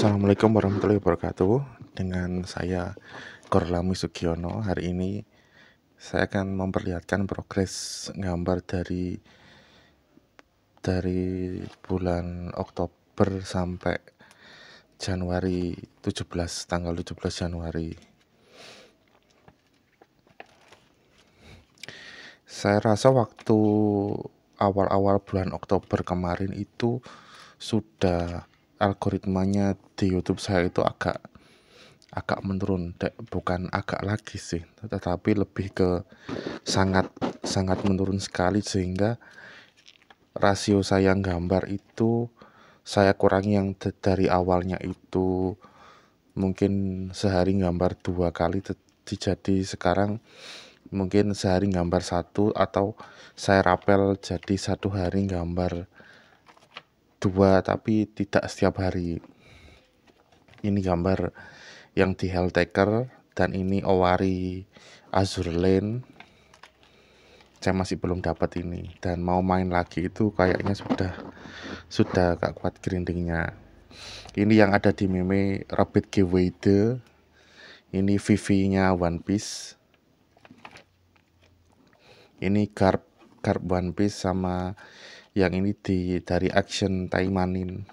Assalamualaikum warahmatullahi wabarakatuh. Dengan saya Korlami Sugiono. Hari ini saya akan memperlihatkan progres gambar dari bulan Oktober sampai Januari 17, tanggal 17 Januari. Saya rasa waktu awal-awal bulan Oktober kemarin itu sudah algoritmanya di YouTube saya itu agak menurun, bukan agak lagi sih, tetapi lebih ke sangat sangat menurun sekali, sehingga rasio saya gambar itu saya kurangi. Yang dari awalnya itu mungkin sehari gambar 2 kali, jadi sekarang mungkin sehari gambar 1, atau saya rapel jadi 1 hari gambar 2, tapi tidak setiap hari. Ini gambar yang di Helltaker, dan ini Owari Azure Lane. Saya masih belum dapat ini, dan mau main lagi itu kayaknya sudah gak kuat grindingnya. Ini yang ada di meme Rabbit Giveaway. Ini VV-nya One Piece. Ini garb One Piece, sama yang ini dari Action Taimanin.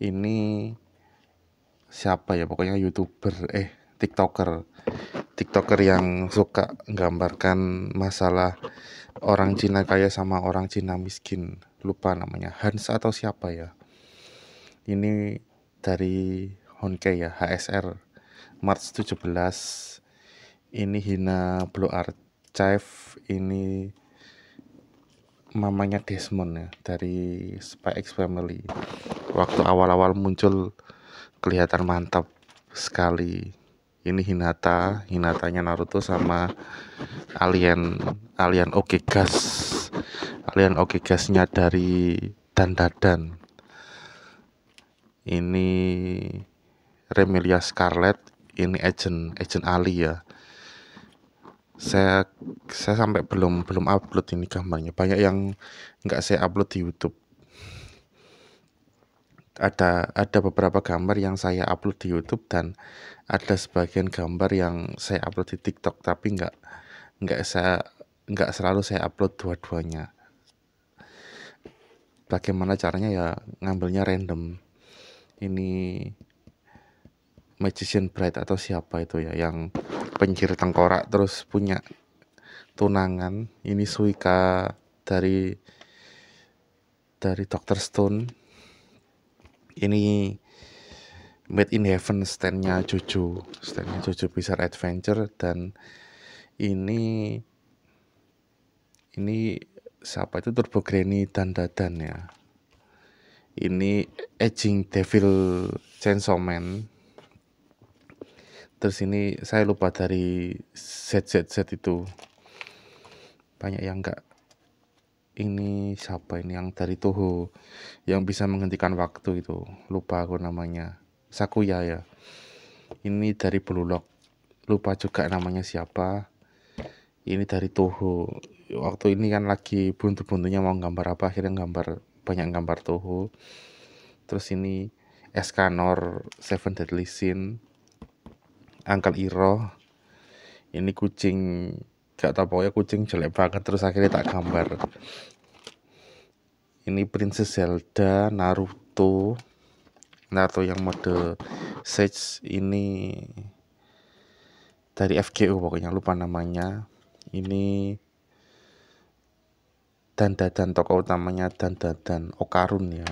Ini siapa ya, pokoknya YouTuber TikToker yang suka menggambarkan masalah orang Cina kaya sama orang Cina miskin. Lupa namanya, Hans atau siapa ya. Ini dari Honkey ya, HSR March 17. Ini Hina Blue Archive. Ini mamanya Desmond ya, dari Spy X Family. Waktu awal-awal muncul kelihatan mantap sekali. Ini Hinatanya Naruto sama alien Ogegas. Alien Ogegasnya dari Dandadan. Ini Remilia Scarlet. Ini Agent Ali ya. Saya sampai belum upload ini gambarnya. Banyak yang nggak saya upload di YouTube. Ada beberapa gambar yang saya upload di YouTube, dan ada sebagian gambar yang saya upload di TikTok, tapi nggak selalu saya upload dua-duanya. Bagaimana caranya ya, ngambilnya random. Ini Magician Bride atau siapa itu ya, yang penyihir tengkorak terus punya tunangan. Ini Suika dari Dr. Stone. Ini Made in Heaven, standnya Jojo Bizarre Adventure. Dan ini siapa itu, Turbo Granny dan Dadan ya. Ini Aging Devil Chainsaw Man. Terus ini saya lupa dari ZZZ itu. Banyak yang enggak. Ini siapa ini, yang dari Toho yang bisa menghentikan waktu itu, lupa aku namanya. Sakuya ya. Ini dari Blue Lock, lupa juga namanya siapa. Ini dari Toho. Waktu ini kan lagi buntu-buntunya mau gambar apa, akhirnya banyak gambar Toho. Terus ini Escanor, Seven Deadly Sin, Uncle Iro. Ini kucing, gak tau, pokoknya kucing jelek banget, terus akhirnya tak gambar. Ini Princess Zelda, Naruto yang mode Sage. Ini dari FGO, pokoknya lupa namanya. Ini Dandadan, tokoh utamanya Dandadan, Okarun ya.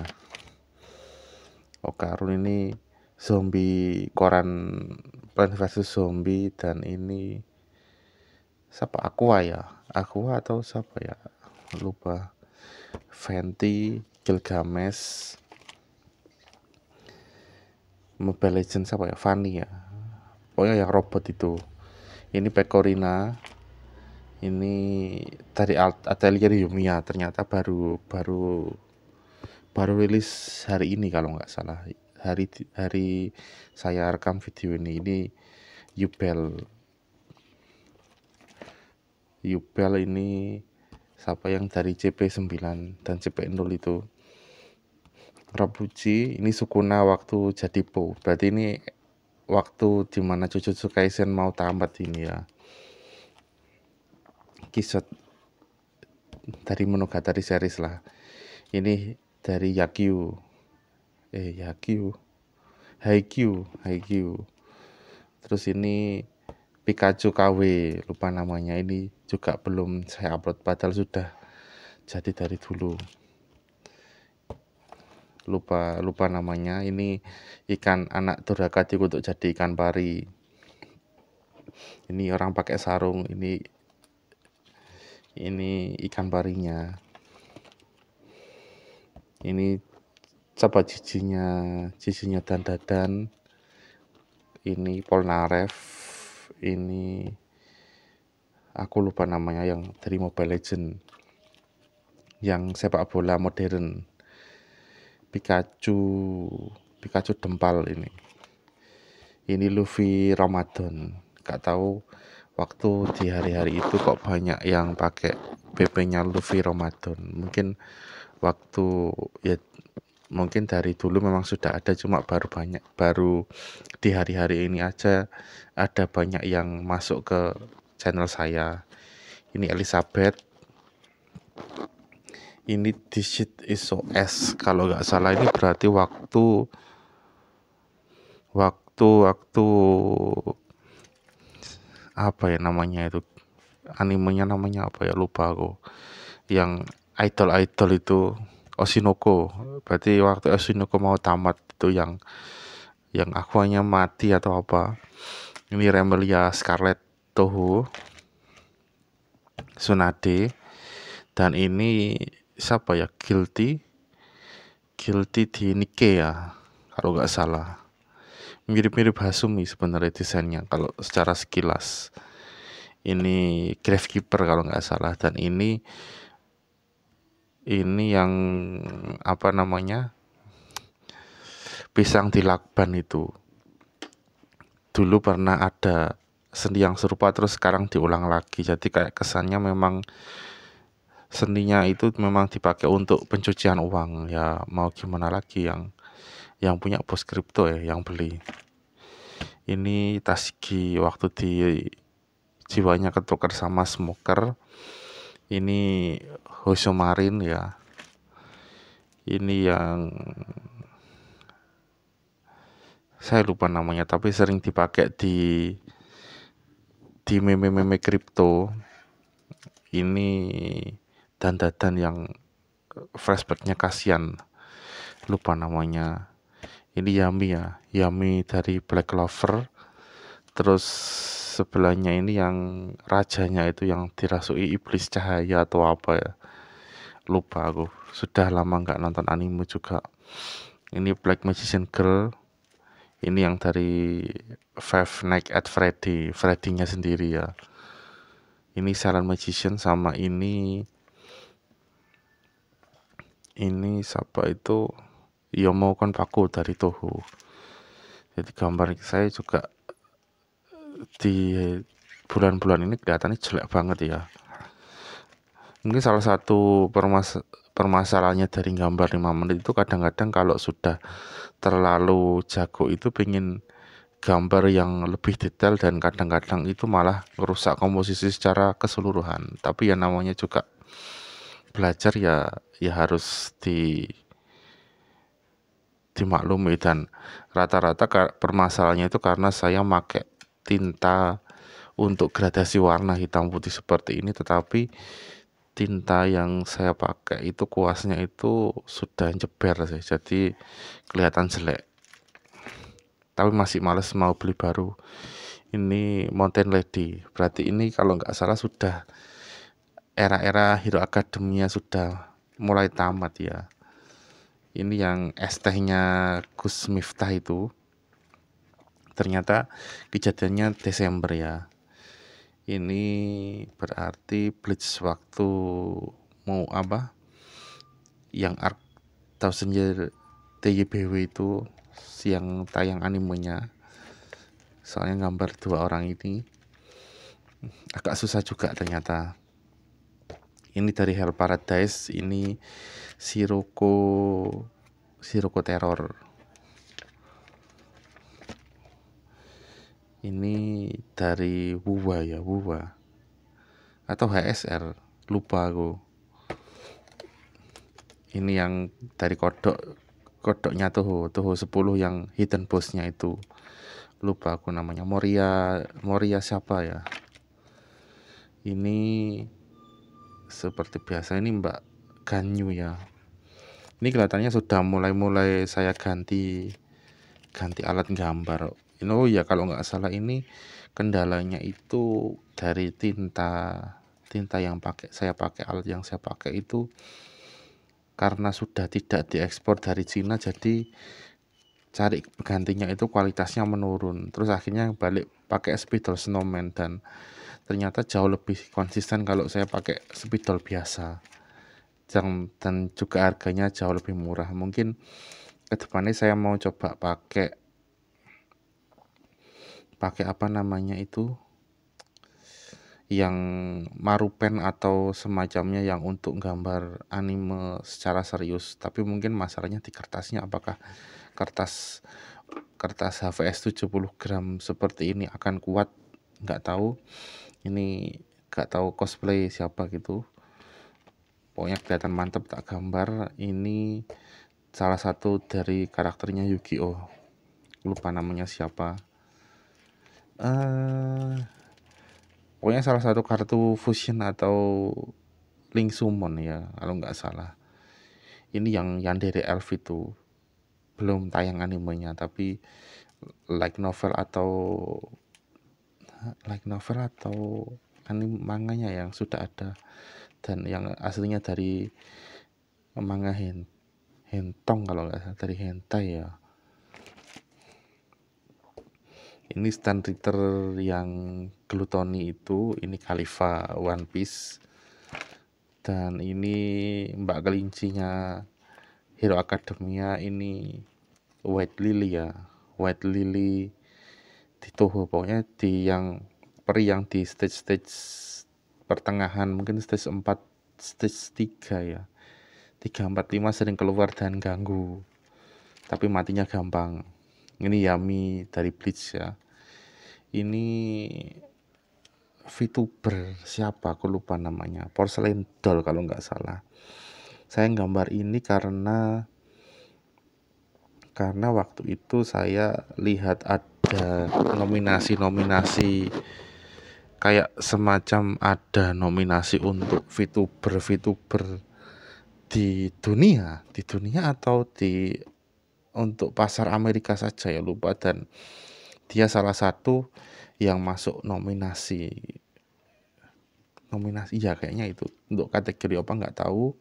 Okarun ini zombie koran Plants vs Zombie. Dan ini siapa, Aqua atau siapa ya, lupa. Fenty, Gilgamesh, Mobile Legends siapa ya, Fanny ya, pokoknya yang robot itu. Ini Pecorina. Ini dari Atelier Yumiya, ternyata baru rilis hari ini kalau nggak salah, hari saya rekam video ini. Ini Yubel ini siapa, yang dari CP9 dan CP0 itu. Rabuji, ini Sukuna waktu jadi Po. Berarti ini waktu dimana Jujutsu Kaisen mau tamat ini ya. Kisah dari Monogatari series lah. Ini dari Haikyuu. Terus ini Pikachu KW, lupa namanya. Ini juga belum saya upload, padahal sudah jadi dari dulu. Lupa namanya. Ini ikan anak durhaka dikutuk jadi ikan pari. Ini orang pakai sarung. Ini ikan parinya. Ini coba jijinya Dandadan. Ini Polnareff. Ini aku lupa namanya, yang dari Mobile Legend, yang sepak bola modern. Pikachu Dempal ini Luffy Ramadan. Gak tahu waktu di hari-hari itu kok banyak yang pakai BP-nya Luffy Ramadan. Mungkin dari dulu memang sudah ada, cuma baru di hari-hari ini aja ada banyak yang masuk ke channel saya. Ini Elizabeth. Ini This Shit Is So S, kalau nggak salah. Ini berarti waktu apa ya namanya itu, animenya namanya apa ya, lupa aku. Yang idol itu Oshinoko. Berarti waktu Oshinoko mau tamat itu yang akuanya mati atau apa. Ini Remelia Scarlet Toho Tsunade. Dan ini siapa ya, Guilty di Nikke ya, kalau nggak salah. Mirip-mirip Hasumi sebenarnya desainnya kalau secara sekilas. Ini Gravekeeper kalau nggak salah. Dan ini yang apa namanya, Pisang di Lakban itu. Dulu pernah ada seni yang serupa, terus sekarang diulang lagi. Jadi kayak kesannya memang seninya itu memang dipakai untuk pencucian uang ya. Mau gimana lagi, yang punya bos kripto ya yang beli. Ini Tashigi waktu di jiwanya ketukar sama Smoker. Ini Hosomarin ya. Ini yang saya lupa namanya, tapi sering dipakai di meme kripto. Ini Dandadan yang flashbacknya kasihan, lupa namanya. Ini Yami dari Black Clover. Terus sebelahnya ini yang rajanya itu yang dirasuki iblis cahaya atau apa ya, lupa aku, sudah lama nggak nonton anime juga. Ini Black Magician Girl. Ini yang dari Five Nights at Freddy-nya sendiri ya. Ini Silent Magician. Sama ini siapa itu, Yomo Konpaku dari Toho. Jadi gambar saya juga di bulan-bulan ini kelihatannya jelek banget ya. Mungkin salah satu permasalahannya dari gambar 5 menit itu kadang-kadang kalau sudah terlalu jago itu pengen gambar yang lebih detail, dan kadang-kadang itu malah merusak komposisi secara keseluruhan. Tapi ya namanya juga belajar ya harus dimaklumi. Dan rata-rata permasalahannya itu karena saya pakai tinta untuk gradasi warna hitam putih seperti ini, tetapi tinta yang saya pakai itu kuasnya itu sudah jeber sih, jadi kelihatan jelek. Tapi masih males mau beli baru. Ini Mountain Lady. Berarti ini kalau nggak salah sudah era-era Hero Academia sudah mulai tamat ya. Ini yang es tehnya Gus Miftah itu. Ternyata kejadiannya Desember ya. Ini berarti Bleach waktu mau apa, yang Arc Thousand Year TYBW itu, yang tayang animenya. Soalnya gambar dua orang ini agak susah juga ternyata. Ini dari Hell Paradise. Ini Siroko Terror. Ini dari Wuwa ya, Wuwa atau HSR, lupa aku. Ini yang dari kodoknya Toho 10 yang hidden boss-nya itu. Lupa aku namanya. Moria siapa ya? Ini seperti biasa, ini Mbak Ganyu ya. Ini kelihatannya sudah mulai saya ganti alat gambar. Oh ya, kalau nggak salah ini kendalanya itu dari tinta yang alat yang saya pakai itu karena sudah tidak diekspor dari Cina, jadi cari gantinya itu kualitasnya menurun. Terus akhirnya balik pakai spidol snowman dan ternyata jauh lebih konsisten kalau saya pakai spidol biasa. Dan juga harganya jauh lebih murah. Mungkin kedepannya saya mau coba pakai apa namanya itu, yang marupen atau semacamnya yang untuk gambar anime secara serius. Tapi mungkin masalahnya di kertasnya, apakah kertas HVS 70 gram seperti ini akan kuat, nggak tahu. Ini nggak tahu cosplay siapa gitu, pokoknya kelihatan mantep tak gambar. Ini salah satu dari karakternya Yu-Gi-Oh, lupa namanya siapa. Pokoknya salah satu kartu fusion atau link summon ya kalau nggak salah. Ini yang dari Elf itu belum tayang animenya, tapi light novel atau anime manganya yang sudah ada, dan yang aslinya dari manga Hentong kalau nggak salah, dari hentai ya. Ini Stand Ritter yang Gluttony itu, ini Khalifa One Piece, dan ini Mbak Kelincinya Hero Academia, ini White Lily ya, White Lily di Toho. Pokoknya di yang peri yang di stage pertengahan, mungkin stage 4, stage 3 ya, 3, 4, 5 sering keluar dan ganggu, tapi matinya gampang. Ini Yami dari Bleach ya. Ini VTuber siapa, aku lupa namanya, Porcelain Doll kalau nggak salah. Saya gambar ini karena waktu itu saya lihat ada nominasi kayak semacam ada nominasi untuk VTuber di dunia atau untuk pasar Amerika saja ya, lupa. Dan dia salah satu yang masuk nominasi ya, kayaknya itu untuk kategori apa nggak tahu.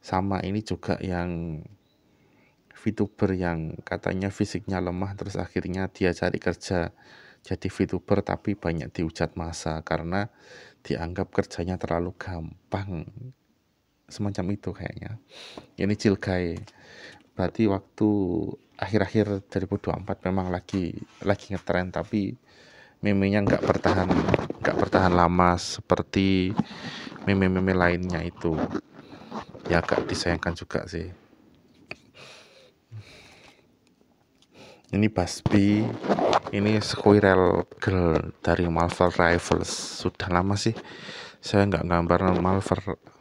Sama ini juga yang VTuber yang katanya fisiknya lemah, terus akhirnya dia cari kerja jadi VTuber tapi banyak dihujat massa karena dianggap kerjanya terlalu gampang, semacam itu kayaknya. Ini Cilgai. Berarti waktu akhir-akhir 2024 memang lagi ngetren, tapi meme-nya nggak bertahan lama seperti meme lainnya itu. Ya agak disayangkan juga sih. Ini Basbi, ini Squirrel Girl dari Marvel Rivals. Sudah lama sih saya nggak gambar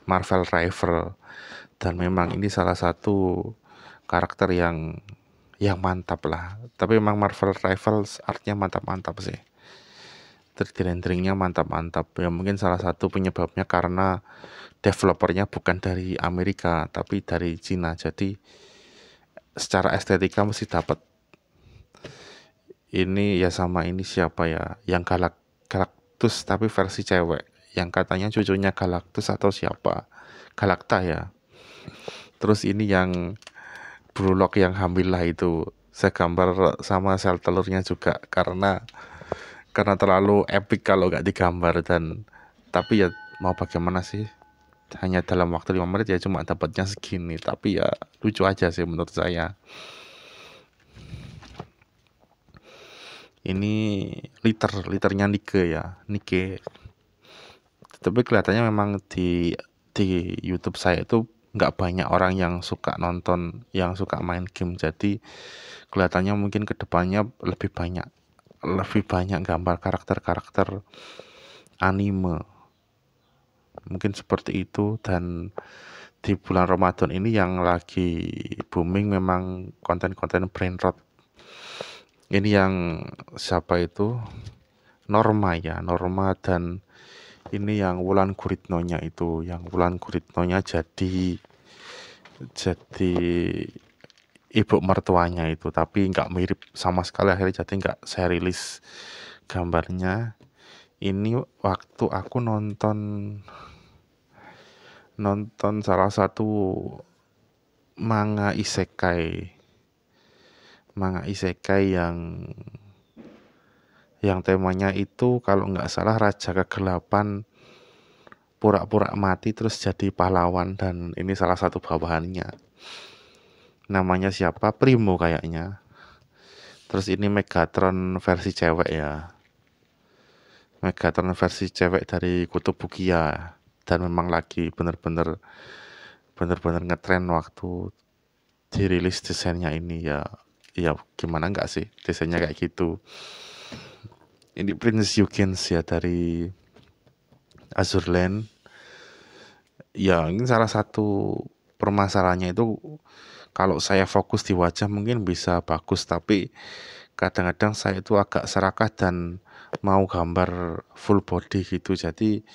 Marvel Rival, dan memang ini salah satu karakter yang mantap lah. Tapi memang Marvel Rivals artinya mantap sih. 3D renderingnya mantap ya. Mungkin salah satu penyebabnya karena developernya bukan dari Amerika tapi dari Cina, jadi secara estetika mesti dapat. Ini ya sama ini siapa ya, yang Galactus tapi versi cewek, yang katanya cucunya Galactus atau siapa, Galacta ya. Terus ini yang Brulok yang hamil lah, itu saya gambar sama sel telurnya juga karena terlalu epic kalau nggak digambar. Dan tapi ya mau bagaimana sih, hanya dalam waktu 5 menit ya cuma dapatnya segini, tapi ya lucu aja sih menurut saya. Ini liternya Nike ya, Nike. Tapi kelihatannya memang di YouTube saya itu nggak banyak orang yang suka nonton, yang suka main game. Jadi kelihatannya mungkin kedepannya lebih banyak gambar karakter-karakter anime, mungkin seperti itu. Dan di bulan Ramadan ini yang lagi booming memang konten-konten brain rot. Ini yang siapa itu, Norma, dan ini yang Wulan Guritnonya itu, yang Wulan Guritnonya jadi ibu mertuanya itu, tapi nggak mirip sama sekali. Akhirnya jadi nggak saya rilis gambarnya. Ini waktu aku nonton salah satu manga isekai yang temanya itu kalau nggak salah raja kegelapan pura-pura mati terus jadi pahlawan, dan ini salah satu bawahannya. Namanya siapa? Primo kayaknya. Terus ini Megatron versi cewek ya. Megatron versi cewek dari Kutub Bukia. Dan memang lagi bener-bener ngetren waktu dirilis desainnya ini ya. Ya gimana enggak sih, desainnya kayak gitu. Ini Prince Yukins ya dari Azur Lane. Ya ini salah satu permasalahannya itu, kalau saya fokus di wajah mungkin bisa bagus, tapi kadang-kadang saya itu agak serakah dan mau gambar full body gitu. Jadi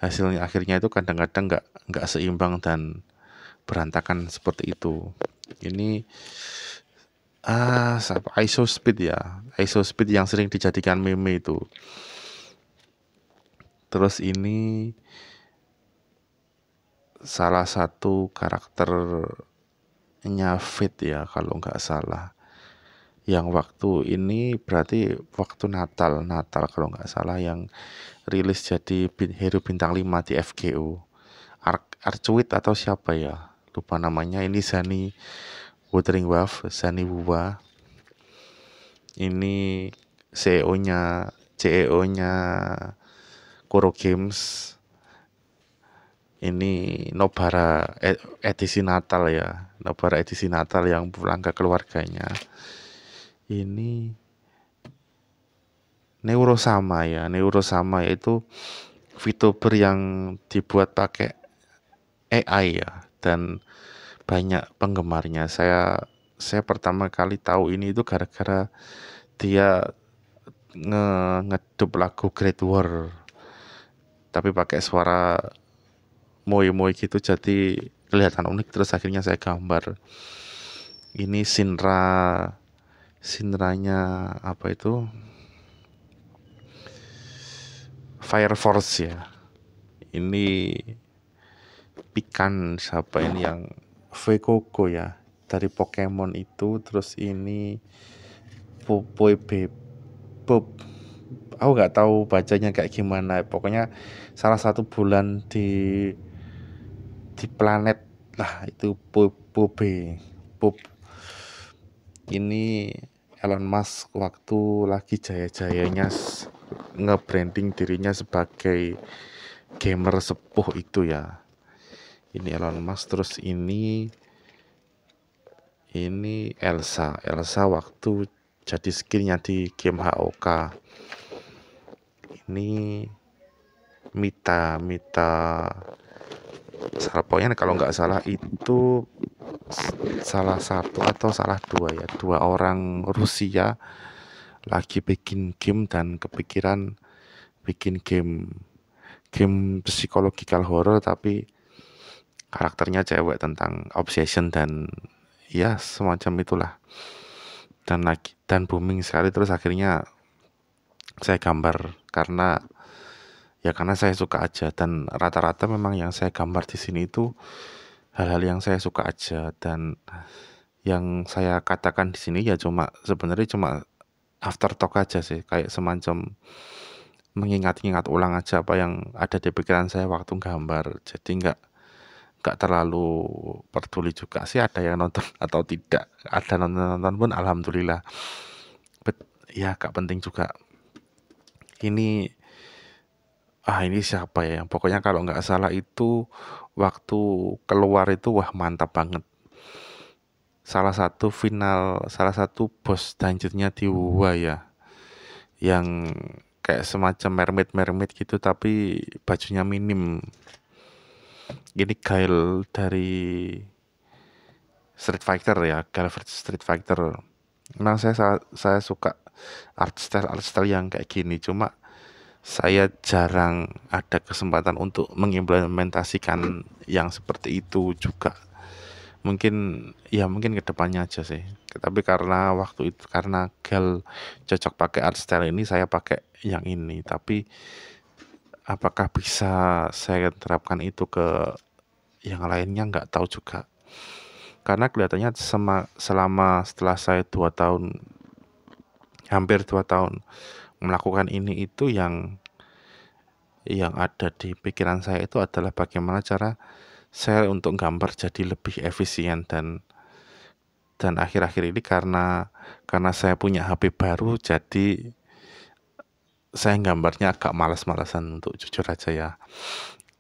hasilnya akhirnya itu kadang-kadang nggak seimbang dan berantakan seperti itu. Ini ISO speed ya, ISO speed yang sering dijadikan meme itu. Terus ini salah satu karakternya Fit ya kalau nggak salah. Yang waktu ini berarti waktu Natal kalau nggak salah, yang rilis jadi hero bintang 5 di FGO. Arcuit atau siapa ya, lupa namanya. Ini Zani Wuthering Wave, Zani Wuwa. Ini CEO-nya Kuro Games. Ini Nobara edisi Natal ya, Nobara edisi Natal yang pulang ke keluarganya. Ini Neurosama yaitu VTuber yang dibuat pakai AI ya, dan banyak penggemarnya. Saya pertama kali tahu ini itu gara-gara dia ngedub lagu Great War tapi pakai suara moi gitu, jadi kelihatan unik. Terus akhirnya saya gambar. Ini Shinranya apa itu, Fire Force ya. Ini Pikan siapa ini, yang Fuegogo ya dari Pokemon itu. Terus ini aku nggak tahu bacanya kayak gimana. Pokoknya salah satu bulan di planet lah itu Pobe. Ini Elon Musk waktu lagi jaya-jayanya nge-branding dirinya sebagai gamer sepuh itu ya. Ini Elon Musk. Terus ini Elsa waktu jadi skinnya di game HOK. Ini Mita pokoknya kalau nggak salah itu salah satu atau salah dua orang Rusia lagi bikin game dan kepikiran bikin game psychological horror tapi karakternya cewek, tentang obsession dan ya semacam itulah. Dan booming sekali. Terus akhirnya saya gambar karena saya suka aja, dan rata-rata memang yang saya gambar di sini itu hal-hal yang saya suka aja. Dan yang saya katakan di sini ya sebenarnya cuma afterthought aja sih, kayak semacam mengingat-ingat ulang aja apa yang ada di pikiran saya waktu gambar. Jadi nggak terlalu peduli juga sih ada yang nonton atau tidak. Ada nonton pun alhamdulillah. Ya gak penting juga. Ini Ini siapa ya, pokoknya kalau nggak salah itu waktu keluar itu wah mantap banget. Salah satu bos dungeon-nya di WoW ya, yang kayak semacam mermaid gitu tapi bajunya minim. Ini Gael dari Street Fighter ya, Gael versus Street Fighter. Memang saya suka art style yang kayak gini, cuma saya jarang ada kesempatan untuk mengimplementasikan yang seperti itu juga. Mungkin mungkin kedepannya aja sih. Tapi karena waktu itu karena Gal cocok pakai art style ini, saya pakai yang ini. Tapi apakah bisa saya terapkan itu ke yang lainnya, nggak tahu juga. Karena kelihatannya selama setelah saya 2 tahun, hampir 2 tahun melakukan ini, itu yang ada di pikiran saya itu adalah bagaimana cara saya untuk gambar jadi lebih efisien. Dan akhir-akhir ini karena saya punya HP baru, jadi saya gambarnya agak malas-malasan untuk jujur aja ya.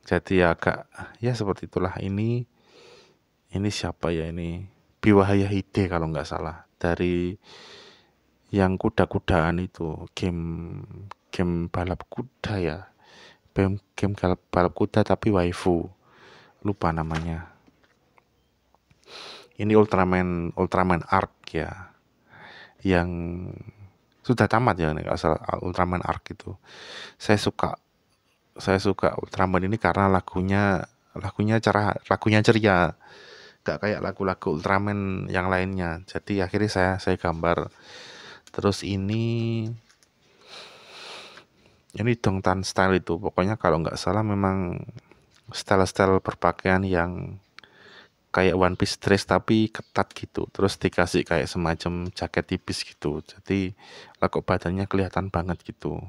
Jadi agak ya seperti itulah. Ini siapa ya ini? Biwahaya Hide kalau nggak salah, dari yang kuda-kudaan itu, game game balap kuda ya. Game balap kuda tapi waifu. Lupa namanya. Ini Ultraman Arc ya. Yang sudah tamat ya nih asal Ultraman Arc itu. Saya suka Ultraman ini karena lagunya ceria. Gak kayak lagu-lagu Ultraman yang lainnya. Jadi akhirnya saya gambar. Terus ini Dongtan style itu. Pokoknya kalau nggak salah memang style-style berpakaian yang kayak one piece dress tapi ketat gitu. Terus dikasih kayak semacam jaket tipis gitu. Jadi lekuk badannya kelihatan banget gitu.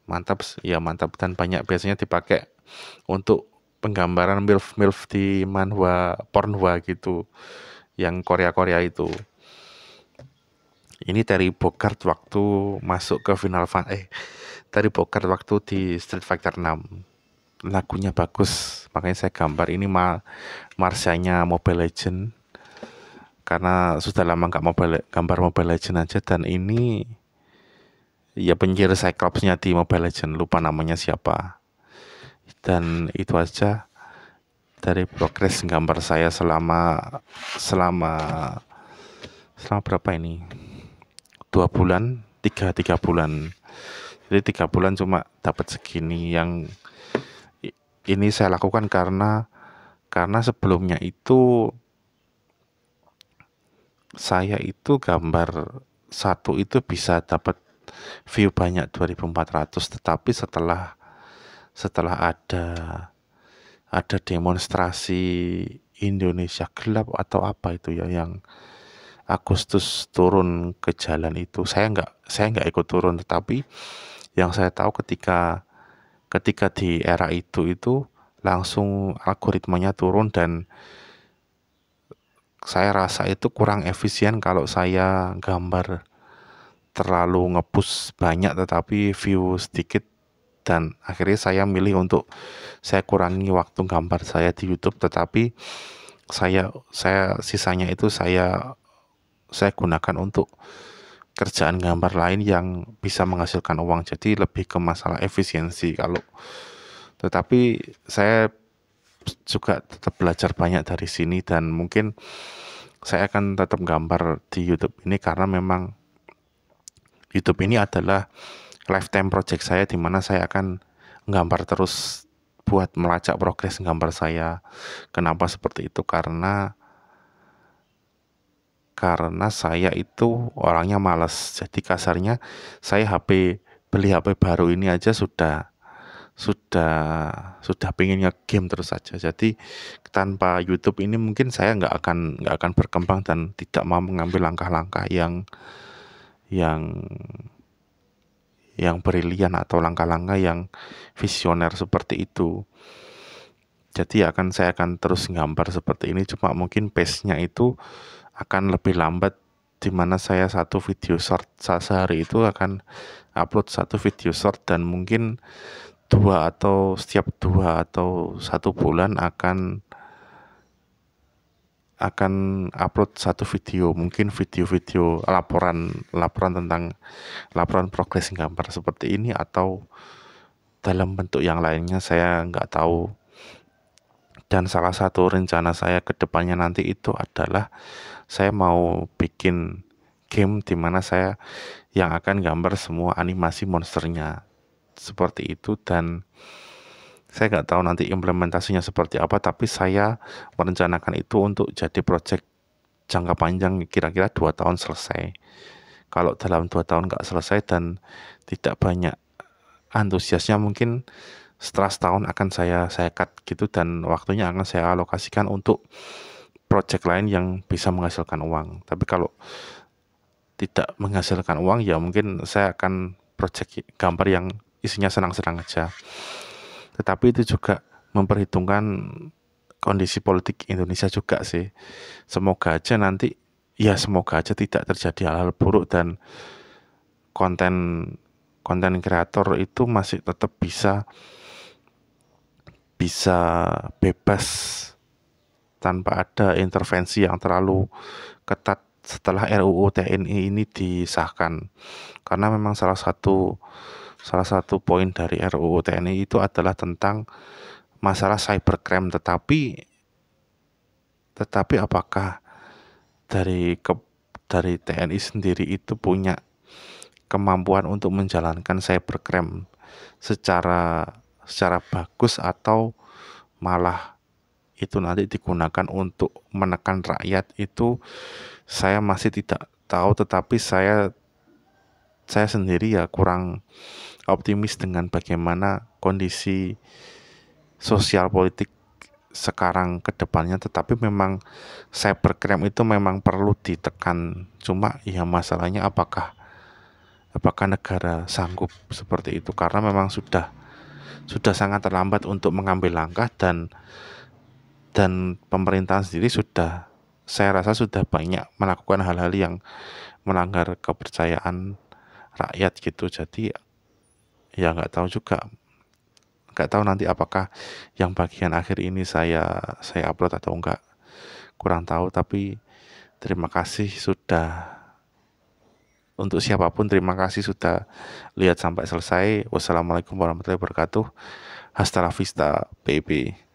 Mantap ya, mantap. Dan banyak biasanya dipakai untuk penggambaran milf di manhwa pornhwa gitu, yang Korea itu. Ini Terry Bogard waktu masuk ke Terry Bogard waktu di Street Fighter 6. Lagunya bagus, makanya saya gambar ini Marsianya Mobile Legend, karena sudah lama nggak gambar Mobile Legend aja. Dan ini ya penyihir Cyclops-nya di Mobile Legend, lupa namanya siapa. Dan itu aja dari progres gambar saya selama selama berapa ini, 2 bulan, tiga bulan. Jadi 3 bulan cuma dapat segini. Yang ini saya lakukan karena sebelumnya itu saya itu gambar satu itu bisa dapat view banyak 2.400, tetapi setelah ada demonstrasi Indonesia gelap atau apa itu ya, yang Agustus turun ke jalan itu, saya nggak ikut turun, tetapi yang saya tahu ketika di era itu langsung algoritmanya turun. Dan saya rasa itu kurang efisien kalau saya gambar terlalu ngepush banyak tetapi view sedikit. Dan akhirnya saya milih untuk saya kurangi waktu gambar saya di YouTube, tetapi saya sisanya itu saya gunakan untuk kerjaan gambar lain yang bisa menghasilkan uang. Jadi lebih ke masalah efisiensi tetapi saya juga tetap belajar banyak dari sini. Dan mungkin saya akan tetap gambar di YouTube ini karena memang YouTube ini adalah lifetime project saya, di mana saya akan gambar terus buat melacak progres gambar saya. Kenapa seperti itu? Karena saya itu orangnya malas. Jadi kasarnya saya beli HP baru ini aja sudah pengen nge-game terus saja. Jadi tanpa YouTube ini mungkin saya nggak akan berkembang dan tidak mau mengambil langkah-langkah yang brilian atau langkah-langkah yang visioner seperti itu. Jadi saya akan terus gambar seperti ini, cuma mungkin pace-nya itu akan lebih lambat, di mana saya satu video short sehari itu akan upload satu video short. Dan mungkin setiap 2 atau 1 bulan akan upload satu video, mungkin video-video laporan progres gambar seperti ini atau dalam bentuk yang lainnya, saya nggak tahu. Dan salah satu rencana saya ke depannya nanti itu adalah saya mau bikin game di mana saya yang akan gambar semua animasi monsternya seperti itu, dan saya nggak tahu nanti implementasinya seperti apa, tapi saya merencanakan itu untuk jadi project jangka panjang, kira-kira 2 tahun selesai. Kalau dalam 2 tahun nggak selesai dan tidak banyak antusiasnya, mungkin setelah setahun akan saya cut gitu, dan waktunya akan saya alokasikan untuk project lain yang bisa menghasilkan uang. Tapi kalau tidak menghasilkan uang, ya mungkin saya akan project gambar yang isinya senang-senang aja. Tetapi itu juga memperhitungkan kondisi politik Indonesia juga sih. Semoga aja tidak terjadi hal-hal buruk dan konten kreator itu masih tetap bisa bebas tanpa ada intervensi yang terlalu ketat setelah RUU TNI ini disahkan. Karena memang salah satu poin dari RUU TNI itu adalah tentang masalah cybercrime, tetapi apakah dari TNI sendiri itu punya kemampuan untuk menjalankan cybercrime secara bagus, atau malah itu nanti digunakan untuk menekan rakyat, itu saya masih tidak tahu. Tetapi saya sendiri ya kurang optimis dengan bagaimana kondisi sosial politik sekarang ke depannya. Tetapi memang cybercrime itu memang perlu ditekan. Cuma ya masalahnya apakah negara sanggup seperti itu, karena memang sudah sangat terlambat untuk mengambil langkah, dan pemerintahan sendiri saya rasa sudah banyak melakukan hal-hal yang melanggar kepercayaan rakyat gitu. Jadi ya nggak tahu nanti apakah yang bagian akhir ini saya upload atau enggak, kurang tahu. Tapi terima kasih untuk siapapun, terima kasih sudah lihat sampai selesai. Wassalamualaikum warahmatullahi wabarakatuh. Hasta la vista, baby.